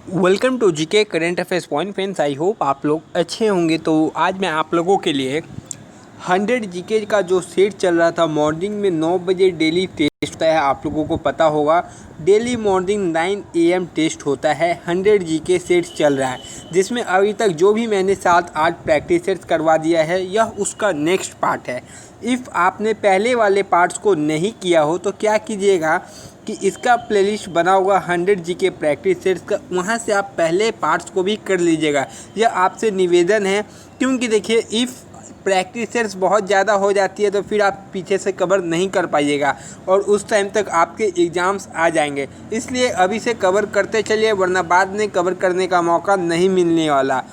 Welcome to GK current affairs point friends. I hope आप लोग अच्छे होंगे। तो आज मैं आप लोगों के लिए 100 जीके का जो सेट चल रहा था, मॉर्निंग में 9 बजे डेली टेस्ट होता है। आप लोगों को पता होगा डेली मॉर्निंग 9 AM टेस्ट होता है। 100 जीके सेट चल रहा है, जिसमें अभी तक जो भी मैंने 7-8 प्रैक्टिस सेट्स करवा दिया है, यह उसका नेक्स्ट पार्ट है। इफ़ आपने पहले वाले पार्ट्स को नहीं किया हो तो क्या कीजिएगा कि इसका प्लेलिस्ट बना हुआ 100 जीके प्रैक्टिस सेट्स का, वहाँ से आप पहले पार्ट्स को भी कर लीजिएगा। यह आपसे निवेदन है, क्योंकि देखिए इफ़ प्रैक्टिस सेट्स बहुत ज़्यादा हो जाती है तो फिर आप पीछे से कवर नहीं कर पाइएगा और उस टाइम तक आपके एग्ज़ाम्स आ जाएंगे। इसलिए अभी से कवर करते चलिए, वरना बाद में कवर करने का मौका नहीं मिलने वाला।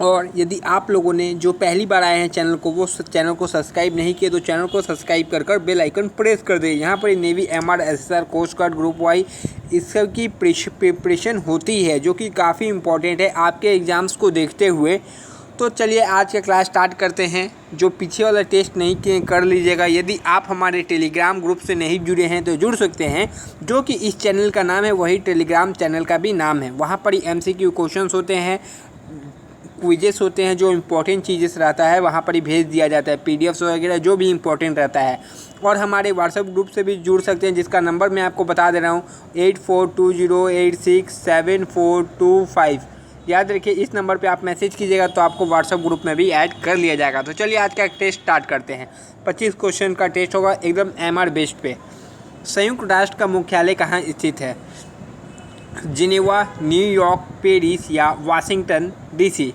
और यदि आप लोगों ने जो पहली बार आए हैं चैनल को, वो चैनल को सब्सक्राइब नहीं किए तो चैनल को सब्सक्राइब कर बेल आइकन प्रेस कर दें। यहाँ पर navy, MR, SSR, coast guard, group Y इस सब की प्रिपरेशन होती है, जो कि काफ़ी इम्पोर्टेंट है आपके एग्ज़ाम्स को देखते हुए। तो चलिए आज का क्लास स्टार्ट करते हैं। जो पीछे वाला टेस्ट नहीं किए कर लीजिएगा। यदि आप हमारे टेलीग्राम ग्रुप से नहीं जुड़े हैं तो जुड़ सकते हैं, जो कि इस चैनल का नाम है, वही टेलीग्राम चैनल का भी नाम है। वहाँ पर ही MCQ क्वेश्चंस होते हैं, क्विजेस होते हैं, जो इम्पोर्टेंट चीज़ें रहता है वहाँ पर ही भेज दिया जाता है, PDFs वगैरह जो भी इम्पोर्टेंट रहता है। और हमारे व्हाट्सएप ग्रुप से भी जुड़ सकते हैं, जिसका नंबर मैं आपको बता दे रहा हूँ 8420867425। याद रखिए, इस नंबर पे आप मैसेज कीजिएगा तो आपको व्हाट्सएप ग्रुप में भी ऐड कर लिया जाएगा। तो चलिए आज का टेस्ट स्टार्ट करते हैं। 25 क्वेश्चन का टेस्ट होगा, एकदम MR बेस्ड पे। संयुक्त राष्ट्र का मुख्यालय कहाँ स्थित है? जिनेवा, न्यूयॉर्क, पेरिस या वाशिंगटन DC?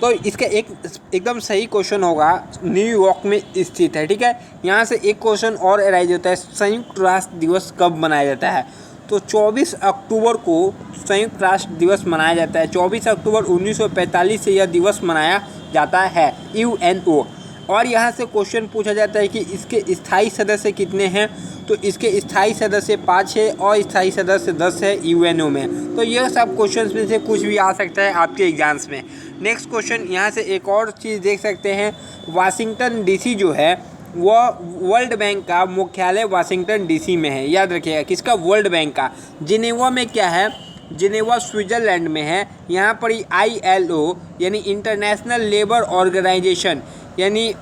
तो इसका एकदम सही क्वेश्चन होगा, न्यूयॉर्क में स्थित है। ठीक है, यहाँ से एक क्वेश्चन और अराइज होता है, संयुक्त राष्ट्र दिवस कब मनाया जाता है? तो 24 अक्टूबर को संयुक्त राष्ट्र दिवस मनाया जाता है। 24 अक्टूबर 1945 से यह दिवस मनाया जाता है, UNO। और यहाँ से क्वेश्चन पूछा जाता है कि इसके स्थायी सदस्य कितने हैं? तो इसके स्थायी सदस्य 5 है और स्थायी सदस्य 10 है UNO में। तो यह सब क्वेश्चंस में से कुछ भी आ सकता है आपके एग्जाम्स में। नेक्स्ट क्वेश्चन, यहाँ से एक और चीज़ देख सकते हैं, वाशिंगटन DC जो है वह वर्ल्ड बैंक का मुख्यालय वाशिंगटन DC में है। याद रखिएगा, किसका? वर्ल्ड बैंक का। जिनेवा में क्या है? जिनेवा स्विट्ज़रलैंड में है। यहाँ पर ही ILO यानी इंटरनेशनल लेबर ऑर्गेनाइजेशन, यानी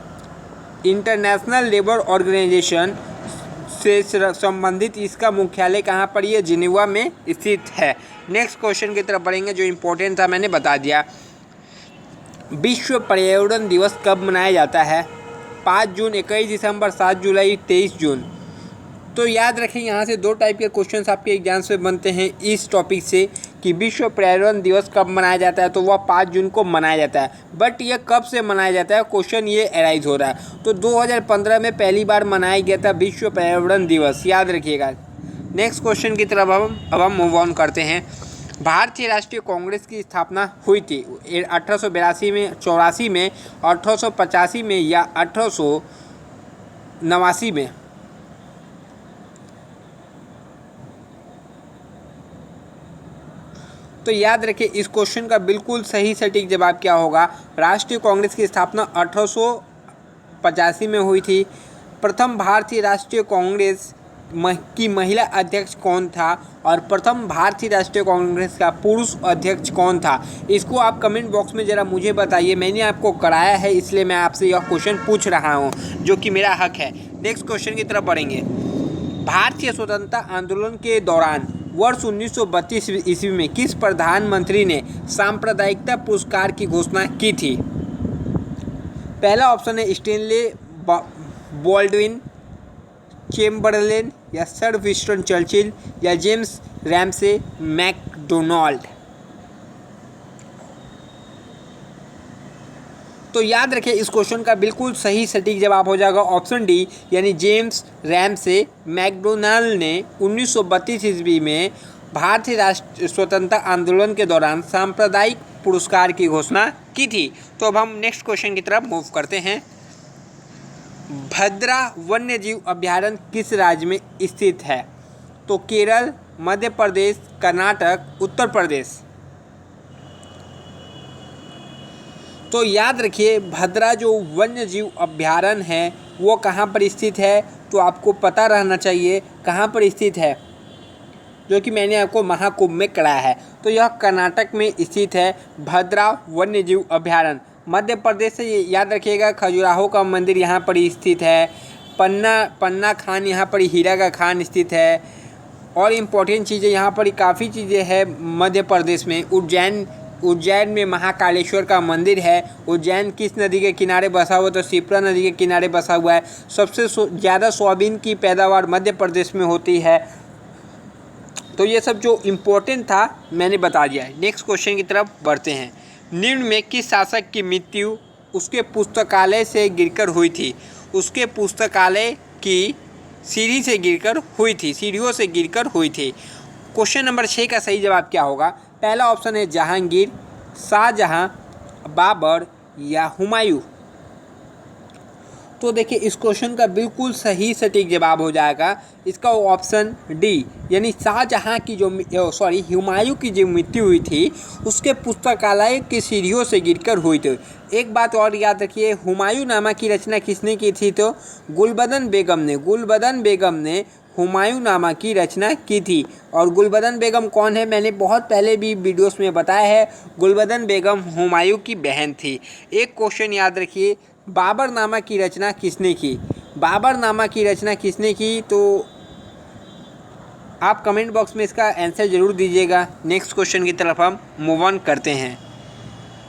इंटरनेशनल लेबर ऑर्गेनाइजेशन से संबंधित इसका मुख्यालय कहाँ पर? ये जिनेवा में स्थित है। नेक्स्ट क्वेश्चन की तरफ बढ़ेंगे, जो इम्पोर्टेंट था मैंने बता दिया। विश्व पर्यावरण दिवस कब मनाया जाता है? 5 जून, 21 दिसंबर, 7 जुलाई, 23 जून। तो याद रखें, यहाँ से 2 टाइप के क्वेश्चंस आपके एग्जाम्स में बनते हैं इस टॉपिक से, कि विश्व पर्यावरण दिवस कब मनाया जाता है? तो वह 5 जून को मनाया जाता है। बट यह कब से मनाया जाता है, क्वेश्चन ये अराइज हो रहा है। तो 2015 में पहली बार मनाया गया था विश्व पर्यावरण दिवस, याद रखिएगा। नेक्स्ट क्वेश्चन की तरफ अब हम मूव ऑन करते हैं। भारतीय राष्ट्रीय कांग्रेस की स्थापना हुई थी 1882 में, 84 में, 1885 में या 1889 में? तो याद रखिए, इस क्वेश्चन का बिल्कुल सही सटीक जवाब क्या होगा? राष्ट्रीय कांग्रेस की स्थापना 1885 में हुई थी। प्रथम भारतीय राष्ट्रीय कांग्रेस की महिला अध्यक्ष कौन था? और प्रथम भारतीय राष्ट्रीय कांग्रेस का पुरुष अध्यक्ष कौन था? इसको आप कमेंट बॉक्स में ज़रा मुझे बताइए। मैंने आपको कराया है, इसलिए मैं आपसे यह क्वेश्चन पूछ रहा हूँ, जो कि मेरा हक है। नेक्स्ट क्वेश्चन की तरफ बढ़ेंगे। भारतीय स्वतंत्रता आंदोलन के दौरान वर्ष 1932 ईस्वी में किस प्रधानमंत्री ने सांप्रदायिकता पुरस्कार की घोषणा की थी? पहला ऑप्शन है स्टेनले बॉल्डविन, चेम्बरलेन या सर विंस्टन चर्चिल या जेम्स रैमसे मैकडोनाल्ड। तो याद रखें, इस क्वेश्चन का बिल्कुल सही सटीक जवाब हो जाएगा ऑप्शन डी, यानी जेम्स रैमसे मैकडोनाल्ड ने 1932 ईस्वी में भारतीय राष्ट्र स्वतंत्रता आंदोलन के दौरान सांप्रदायिक पुरस्कार की घोषणा की थी। तो अब हम नेक्स्ट क्वेश्चन की तरफ मूव करते हैं। भद्रा वन्यजीव अभयारण्य किस राज्य में स्थित है? तो केरल, मध्य प्रदेश, कर्नाटक, उत्तर प्रदेश। तो याद रखिए, भद्रा जो वन्य जीव अभयारण्य है वो कहाँ पर स्थित है, तो आपको पता रहना चाहिए कहाँ पर स्थित है, जो कि मैंने आपको महाकुंभ में कराया है। तो यह कर्नाटक में स्थित है, भद्रा वन्यजीव अभयारण्य। मध्य प्रदेश से ये याद रखिएगा, खजुराहो का मंदिर यहाँ पर स्थित है। पन्ना खान यहाँ पर हीरा का खान स्थित है। और इम्पोर्टेंट चीज़ें यहाँ पर काफ़ी चीज़ें हैं मध्य प्रदेश में। उज्जैन में महाकालेश्वर का मंदिर है। उज्जैन किस नदी के किनारे बसा हुआ, तो शिप्रा नदी के किनारे बसा हुआ है। सबसे ज़्यादा सोयाबीन की पैदावार मध्य प्रदेश में होती है। तो ये सब जो इम्पोर्टेंट था मैंने बता दिया है। नेक्स्ट क्वेश्चन की तरफ बढ़ते हैं। निम्न में किस शासक की मृत्यु उसके पुस्तकालय से गिरकर हुई थी? उसके पुस्तकालय की सीढ़ी से गिरकर हुई थी, सीढ़ियों से गिरकर हुई थी। क्वेश्चन नंबर 6 का सही जवाब क्या होगा? पहला ऑप्शन है जहांगीर, शाहजहां, बाबर या हुमायूं। तो देखिए इस क्वेश्चन का बिल्कुल सही सटीक जवाब हो जाएगा इसका ऑप्शन डी, यानी शाहजहां की हुमायूं की जो मृत्यु हुई थी उसके पुस्तकालय की सीढ़ियों से गिरकर हुई थी। एक बात और याद रखिए, हुमायूंनामा की रचना किसने की थी? तो गुलबदन बेगम ने हुमायूंनामा की रचना की थी। और गुलबदन बेगम कौन है, मैंने बहुत पहले भी वीडियोस में बताया है। गुलबदन बेगम हुमायूं की बहन थी। एक क्वेश्चन याद रखिए, बाबरनामा की रचना किसने की? बाबरनामा की रचना किसने की, तो आप कमेंट बॉक्स में इसका आंसर ज़रूर दीजिएगा। नेक्स्ट क्वेश्चन की तरफ हम मूव ऑन करते हैं।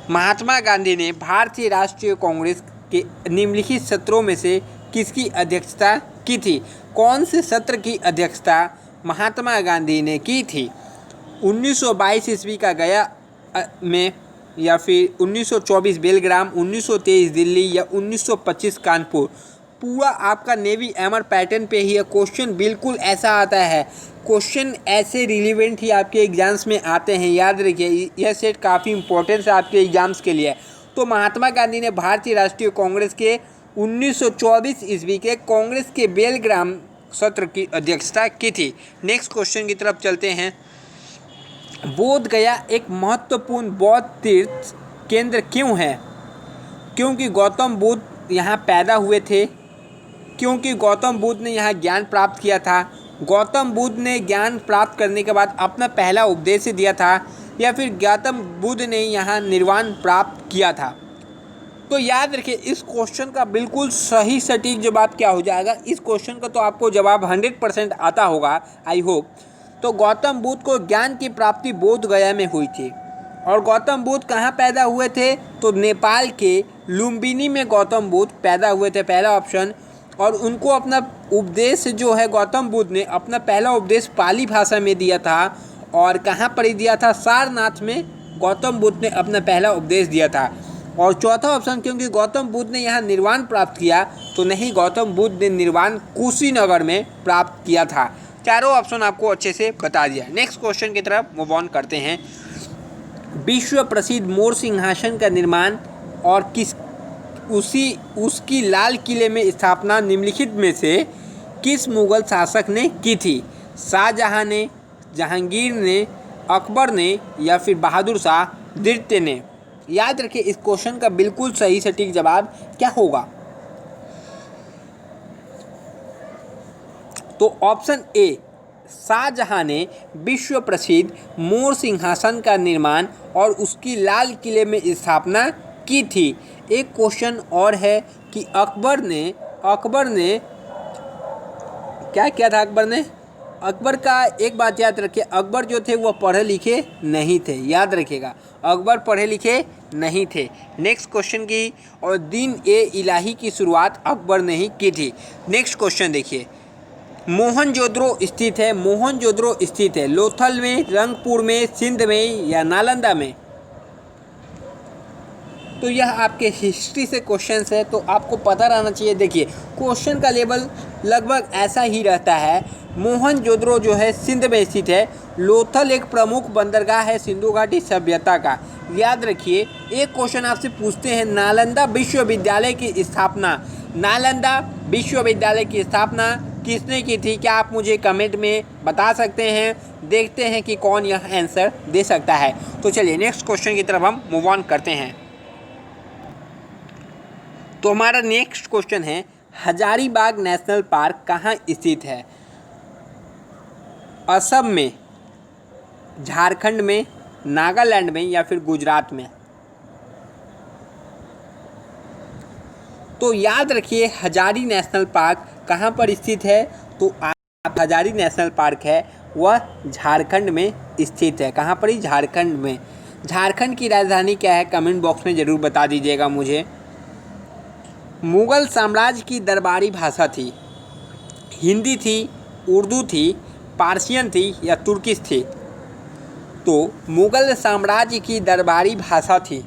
महात्मा गांधी ने भारतीय राष्ट्रीय कांग्रेस के निम्नलिखित सत्रों में से किसकी अध्यक्षता की थी? कौन से सत्र की अध्यक्षता महात्मा गांधी ने की थी? 1922 ईस्वी का गया में, या फिर 1924 बेलग्राम, 1923 दिल्ली या 1925 कानपुर? पूरा आपका नेवी एमर पैटर्न पे ही है। क्वेश्चन बिल्कुल ऐसा आता है, क्वेश्चन ऐसे रिलेवेंट ही आपके एग्जाम्स में आते हैं। याद रखिए यह सेट काफ़ी इंपॉर्टेंट है आपके एग्जाम्स के लिए। तो महात्मा गांधी ने भारतीय राष्ट्रीय कांग्रेस के 1924 ईस्वी के कांग्रेस के बेलग्राम सत्र की अध्यक्षता की थी। नेक्स्ट क्वेश्चन की तरफ चलते हैं। बोध गया एक महत्वपूर्ण बौद्ध तीर्थ केंद्र क्यों है? क्योंकि गौतम बुद्ध यहाँ पैदा हुए थे, क्योंकि गौतम बुद्ध ने यहाँ ज्ञान प्राप्त किया था, गौतम बुद्ध ने ज्ञान प्राप्त करने के बाद अपना पहला उपदेश दिया था, या फिर गौतम बुद्ध ने यहाँ निर्वाण प्राप्त किया था? तो याद रखिए इस क्वेश्चन का बिल्कुल सही सटीक जवाब क्या हो जाएगा। इस क्वेश्चन का तो आपको जवाब 100% आता होगा, आई होप। तो गौतम बुद्ध को ज्ञान की प्राप्ति बोध गया में हुई थी। और गौतम बुद्ध कहाँ पैदा हुए थे? तो नेपाल के लुम्बिनी में गौतम बुद्ध पैदा हुए थे, पहला ऑप्शन। और उनको अपना उपदेश जो है, गौतम बुद्ध ने अपना पहला उपदेश पाली भाषा में दिया था। और कहाँ पर ही दिया था? सारनाथ में गौतम बुद्ध ने अपना पहला उपदेश दिया था। और चौथा ऑप्शन, क्योंकि गौतम बुद्ध ने यहाँ निर्वाण प्राप्त किया, तो नहीं, गौतम बुद्ध ने निर्वाण कुशीनगर में प्राप्त किया था। चारों ऑप्शन आपको अच्छे से बता दिया। नेक्स्ट क्वेश्चन की तरफ मूव ऑन करते हैं। विश्व प्रसिद्ध मोर सिंहासन का निर्माण और उसकी लाल किले में स्थापना निम्नलिखित में से किस मुगल शासक ने की थी? शाहजहां ने, जहांगीर ने, अकबर ने या फिर बहादुर शाह द्वितीय ने? याद रखिए इस क्वेश्चन का बिल्कुल सही सटीक जवाब क्या होगा? तो ऑप्शन ए, शाहजहां ने विश्व प्रसिद्ध मोर सिंहासन का निर्माण और उसकी लाल किले में स्थापना की थी। एक क्वेश्चन और है कि अकबर ने क्या किया था? अकबर का एक बात याद रखिए, अकबर जो थे वह पढ़े लिखे नहीं थे। याद रखिएगा अकबर पढ़े लिखे नहीं थे। नेक्स्ट क्वेश्चन की, और दीन ए इलाही की शुरुआत अकबर ने ही की थी। नेक्स्ट क्वेश्चन देखिए, मोहनजोदड़ो स्थित है लोथल में, रंगपुर में, सिंध में या नालंदा में? तो यह आपके हिस्ट्री से क्वेश्चंस है, तो आपको पता रहना चाहिए। देखिए क्वेश्चन का लेवल लगभग ऐसा ही रहता है। मोहनजोदड़ो जो है सिंध में स्थित है। लोथल एक प्रमुख बंदरगाह है सिंधु घाटी सभ्यता का। याद रखिए एक क्वेश्चन आपसे पूछते हैं, नालंदा विश्वविद्यालय की स्थापना किसने की थी? क्या आप मुझे कमेंट में बता सकते हैं? देखते हैं कि कौन यह आंसर दे सकता है। तो चलिए नेक्स्ट क्वेश्चन की तरफ हम मूव ऑन करते हैं। तो हमारा नेक्स्ट क्वेश्चन है, हजारीबाग नेशनल पार्क कहाँ स्थित है? असम में, झारखंड में, नागालैंड में या फिर गुजरात में? तो याद रखिए हजारी नेशनल पार्क कहाँ पर स्थित है? तो आप हजारी नेशनल पार्क है वह झारखंड में स्थित है। कहाँ पर ही? झारखंड में। झारखंड की राजधानी क्या है? कमेंट बॉक्स में ज़रूर बता दीजिएगा मुझे। मुग़ल साम्राज्य की दरबारी भाषा थी? हिंदी थी, उर्दू थी, पार्शियन थी या तुर्किश थी? तो मुग़ल साम्राज्य की दरबारी भाषा थी।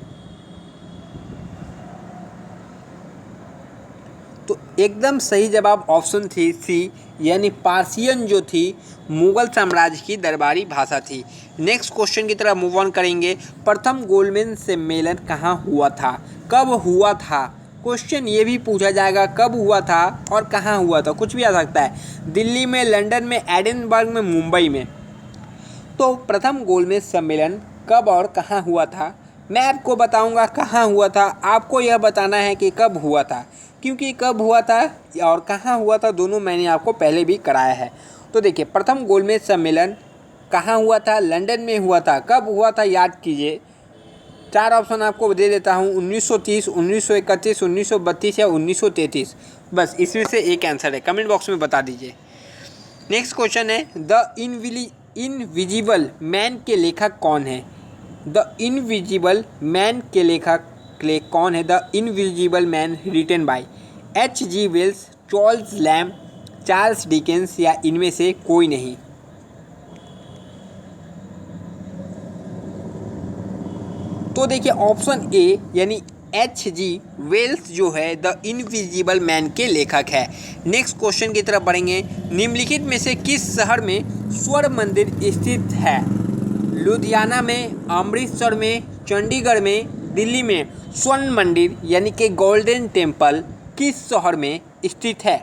तो एकदम सही जवाब ऑप्शन थी सी, यानी पार्शियन जो थी मुग़ल साम्राज्य की दरबारी भाषा थी। नेक्स्ट क्वेश्चन की तरफ मूव ऑन करेंगे। प्रथम गोलमेज सम्मेलन कहाँ हुआ था? कब हुआ था? क्वेश्चन ये भी पूछा जाएगा कब हुआ था और कहाँ हुआ था, कुछ भी आ सकता है। दिल्ली में, लंदन में, एडिनबर्ग में, मुंबई में। तो प्रथम गोलमेज सम्मेलन कब और कहाँ हुआ था? मैं आपको बताऊंगा कहाँ हुआ था, आपको यह बताना है कि कब हुआ था, क्योंकि कब हुआ था और कहाँ हुआ था दोनों मैंने आपको पहले भी कराया है। तो देखिए प्रथम गोलमेज सम्मेलन कहाँ हुआ था? लंदन में हुआ था। कब हुआ था याद कीजिए। 4 ऑप्शन आपको दे देता हूँ, 1930, 1931, 1932 या 1933। बस इसमें से एक आंसर है, कमेंट बॉक्स में बता दीजिए। नेक्स्ट क्वेश्चन है द इनविजिबल मैन के लेखक कौन है? द इनविजिबल मैन के लेखक कौन है? The invisible man written by H.G. Wells, Charles Lamb, Charles Dickens या इनमें से कोई नहीं? तो देखिए ऑप्शन ए यानी H.G. वेल्स जो है द इनविजिबल मैन के लेखक है। नेक्स्ट क्वेश्चन की तरफ बढ़ेंगे। निम्नलिखित में से किस शहर में स्वर्ण मंदिर स्थित है? लुधियाना में, अमृतसर में, चंडीगढ़ में, दिल्ली में। स्वर्ण मंदिर यानी कि गोल्डन टेम्पल किस शहर में स्थित है?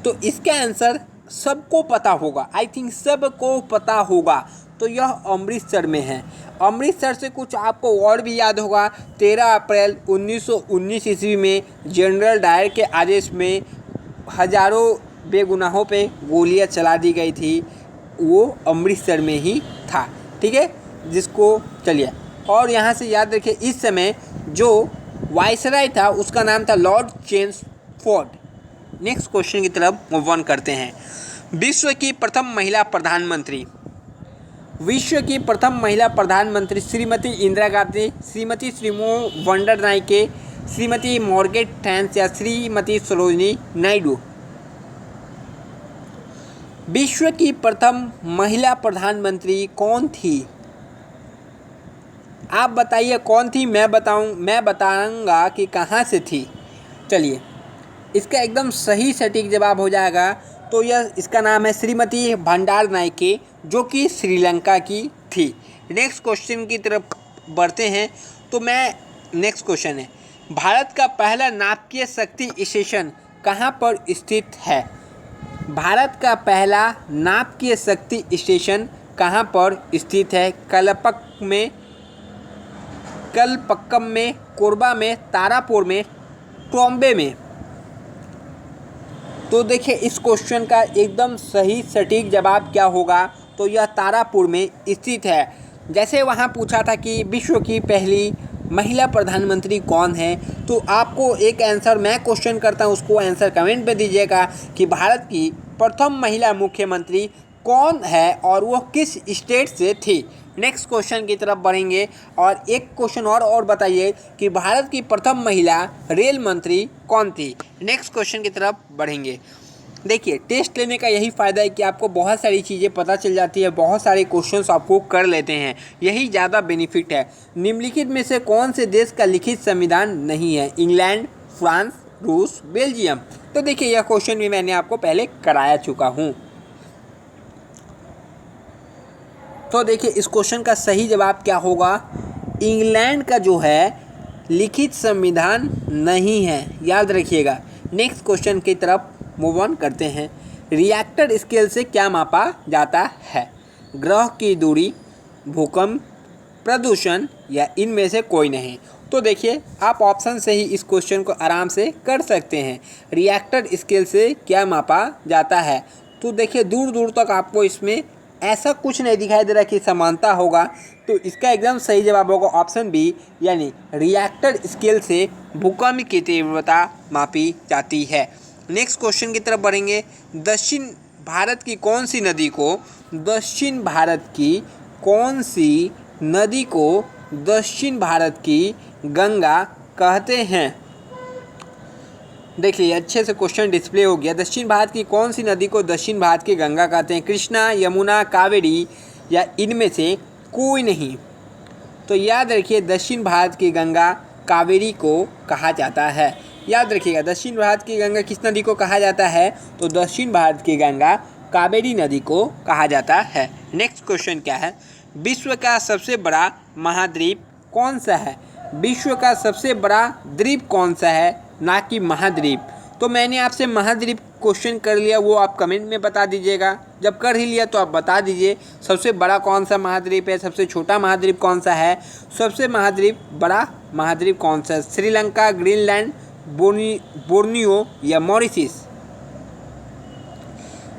तो इसका आंसर सबको पता होगा, आई थिंक सबको पता होगा। तो यह अमृतसर में है। अमृतसर से कुछ आपको और भी याद होगा। 13 अप्रैल 1919 ईस्वी में जनरल डायर के आदेश में हजारों बेगुनाहों पे गोलियां चला दी गई थी, वो अमृतसर में ही था। ठीक है, जिसको चलिए और यहाँ से याद रखिए इस समय जो वायसराय था उसका नाम था लॉर्ड चेम्सफोर्ड। नेक्स्ट क्वेश्चन की तरफ मूव ऑन करते हैं। विश्व की प्रथम महिला प्रधानमंत्री Shrimati Indira Gandhi, Shrimati Shrimati wonder Nike, Shrimati Margaret Thatcher या श्रीमती सरोजिनी नायडू? विश्व की प्रथम महिला प्रधानमंत्री कौन थी? आप बताइए कौन थी, मैं बताऊंगा कि कहाँ से थी। चलिए इसका एकदम सही सटीक जवाब हो जाएगा। तो यह इसका नाम है श्रीमती भंडार नायके, जो कि श्रीलंका की थी। नेक्स्ट क्वेश्चन की तरफ बढ़ते हैं। तो मैं नेक्स्ट क्वेश्चन है भारत का पहला नाभिकीय शक्ति स्टेशन कहाँ पर स्थित है? भारत का पहला नाभिकीय शक्ति स्टेशन कहाँ पर स्थित है? कलपक्कम में, कोरबा में, तारापुर में, टॉम्बे में? तो देखिए इस क्वेश्चन का एकदम सही सटीक जवाब क्या होगा? तो यह तारापुर में स्थित है। जैसे वहाँ पूछा था कि विश्व की पहली महिला प्रधानमंत्री कौन है, तो आपको एक आंसर मैं क्वेश्चन करता हूँ, उसको आंसर कमेंट में दीजिएगा कि भारत की प्रथम महिला मुख्यमंत्री कौन है और वो किस स्टेट से थी। नेक्स्ट क्वेश्चन की तरफ बढ़ेंगे और एक क्वेश्चन और बताइए कि भारत की प्रथम महिला रेल मंत्री कौन थी। नेक्स्ट क्वेश्चन की तरफ बढ़ेंगे। देखिए टेस्ट लेने का यही फ़ायदा है कि आपको बहुत सारी चीज़ें पता चल जाती है, बहुत सारे क्वेश्चंस आपको कर लेते हैं, यही ज़्यादा बेनिफिट है। निम्नलिखित में से कौन से देश का लिखित संविधान नहीं है? इंग्लैंड, फ्रांस, रूस, बेल्जियम? तो देखिए यह क्वेश्चन भी मैंने आपको पहले कराया चुका हूँ। तो देखिए इस क्वेश्चन का सही जवाब क्या होगा? इंग्लैंड का जो है लिखित संविधान नहीं है, याद रखिएगा। नेक्स्ट क्वेश्चन की तरफ मूव ऑन करते हैं। रिएक्टर स्केल से क्या मापा जाता है? ग्रह की दूरी, भूकंप, प्रदूषण या इनमें से कोई नहीं? तो देखिए आप ऑप्शन से ही इस क्वेश्चन को आराम से कर सकते हैं। रिएक्टर स्केल से क्या मापा जाता है? तो देखिए दूर दूर तक आपको इसमें ऐसा कुछ नहीं दिखाई दे रहा कि समानता होगा, तो इसका एकदम सही जवाब होगा ऑप्शन बी, यानी रिएक्टर स्केल से भूकंप की तीव्रता मापी जाती है। नेक्स्ट क्वेश्चन की तरफ बढ़ेंगे। दक्षिण भारत की कौन सी नदी को दक्षिण भारत की गंगा कहते हैं? देखिए अच्छे से क्वेश्चन डिस्प्ले हो गया। दक्षिण भारत की कौन सी नदी को दक्षिण भारत की गंगा कहते हैं? कृष्णा, यमुना, कावेरी या इनमें से कोई नहीं? तो याद रखिए दक्षिण भारत की गंगा कावेरी को कहा जाता है। याद रखिएगा दक्षिण भारत की गंगा किस नदी को कहा जाता है? तो दक्षिण भारत की गंगा कावेरी नदी को कहा जाता है। नेक्स्ट क्वेश्चन क्या है? विश्व का सबसे बड़ा महाद्वीप कौन सा है? विश्व का सबसे बड़ा द्वीप कौन सा है, ना कि महाद्वीप? तो मैंने आपसे महाद्वीप क्वेश्चन कर लिया, वो आप कमेंट में बता दीजिएगा। जब कर ही लिया तो आप बता दीजिए सबसे बड़ा कौन सा महाद्वीप है, सबसे छोटा महाद्वीप कौन सा है, सबसे बड़ा महाद्वीप कौन सा है? श्रीलंका, ग्रीनलैंड, बोर्नियो या मॉरिशस?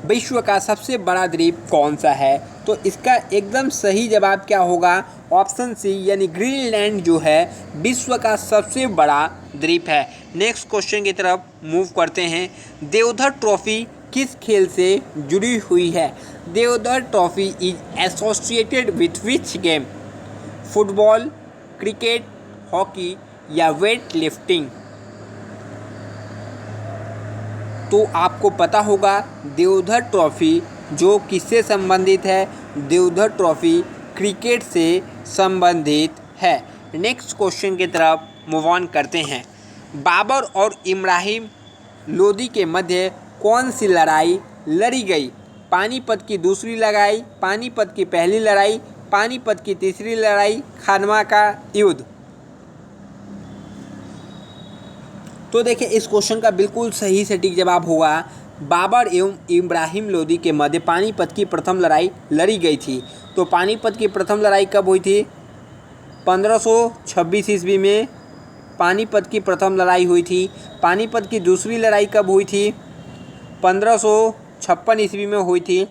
विश्व का सबसे बड़ा द्वीप कौन सा है? तो इसका एकदम सही जवाब क्या होगा? ऑप्शन सी, यानी ग्रीनलैंड जो है विश्व का सबसे बड़ा द्वीप है। नेक्स्ट क्वेश्चन की तरफ मूव करते हैं। देवधर ट्रॉफी किस खेल से जुड़ी हुई है? Deodhar trophy is associated with which game? Football, cricket, hockey या वेट लिफ्टिंग? तो आपको पता होगा देवधर ट्रॉफी जो किससे संबंधित है? देवधर ट्रॉफी क्रिकेट से संबंधित है। नेक्स्ट क्वेश्चन की तरफ मूव ऑन करते हैं। बाबर और इब्राहिम लोदी के मध्य कौन सी लड़ाई लड़ी गई? पानीपत की दूसरी लड़ाई, पानीपत की पहली लड़ाई, पानीपत की तीसरी लड़ाई, खानवा का युद्ध? तो देखिए इस क्वेश्चन का बिल्कुल सही सटीक जवाब होगा बाबर एवं इब्राहिम लोदी के मध्य पानीपत की प्रथम लड़ाई लड़ी गई थी। तो पानीपत की प्रथम लड़ाई कब हुई थी? 1526 ईस्वी में पानीपत की प्रथम लड़ाई हुई थी। पानीपत की दूसरी लड़ाई कब हुई थी? 1556 ईस्वी में हुई थी।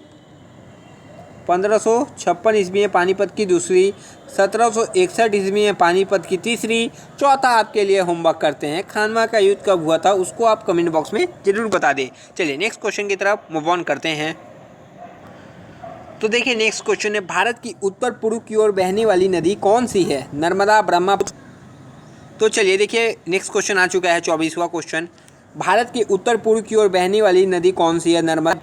1556 ईस्वी में पानीपत की दूसरी, 1761 ईस्वी में पानीपत की तीसरी। चौथा आपके लिए होमवर्क करते हैं, खानवा का युद्ध कब हुआ था उसको आप कमेंट बॉक्स में जरूर बता दें। चलिए नेक्स्ट क्वेश्चन की तरफ मूव ऑन करते हैं। तो देखिए नेक्स्ट क्वेश्चन है, भारत की उत्तर पूर्व की ओर बहने वाली नदी कौन सी है? नर्मदा, ब्रह्मपुत्र? तो चलिए देखिए नेक्स्ट क्वेश्चन आ चुका है 24वां क्वेश्चन। भारत की उत्तर पूर्व की ओर बहने वाली नदी कौन सी है? नर्मदा।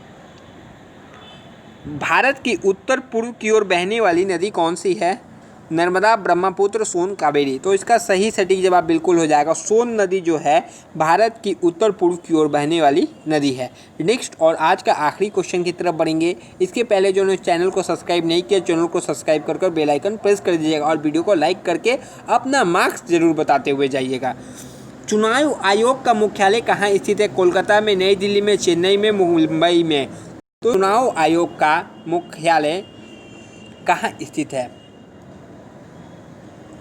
भारत की उत्तर पूर्व की ओर बहने वाली नदी कौन सी है? नर्मदा, ब्रह्मपुत्र, सोन, कावेरी? तो इसका सही सटीक जवाब बिल्कुल हो जाएगा सोन नदी जो है भारत की उत्तर पूर्व की ओर बहने वाली नदी है। नेक्स्ट और आज का आखिरी क्वेश्चन की तरफ बढ़ेंगे। इसके पहले जो चैनल को सब्सक्राइब नहीं किया, चैनल को सब्सक्राइब कर बेल आइकन प्रेस कर दीजिएगा और वीडियो को लाइक करके अपना मार्क्स जरूर बताते हुए जाइएगा। चुनाव आयोग का मुख्यालय कहाँ स्थित है? कोलकाता में, नई दिल्ली में, चेन्नई में, मुंबई में? तो चुनाव आयोग का मुख्यालय कहाँ स्थित है?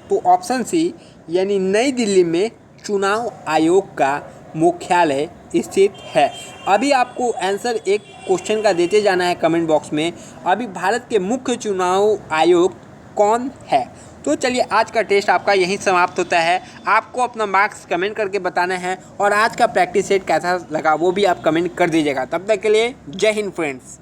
तो ऑप्शन सी, यानी नई दिल्ली में चुनाव आयोग का मुख्यालय स्थित है। अभी आपको आंसर एक क्वेश्चन का देते जाना है कमेंट बॉक्स में। अभी भारत के मुख्य चुनाव आयोग कौन है? तो चलिए आज का टेस्ट आपका यहीं समाप्त होता है। आपको अपना मार्क्स कमेंट करके बताना है और आज का प्रैक्टिस सेट कैसा लगा वो भी आप कमेंट कर दीजिएगा। तब तक के लिए जय हिंद फ्रेंड्स।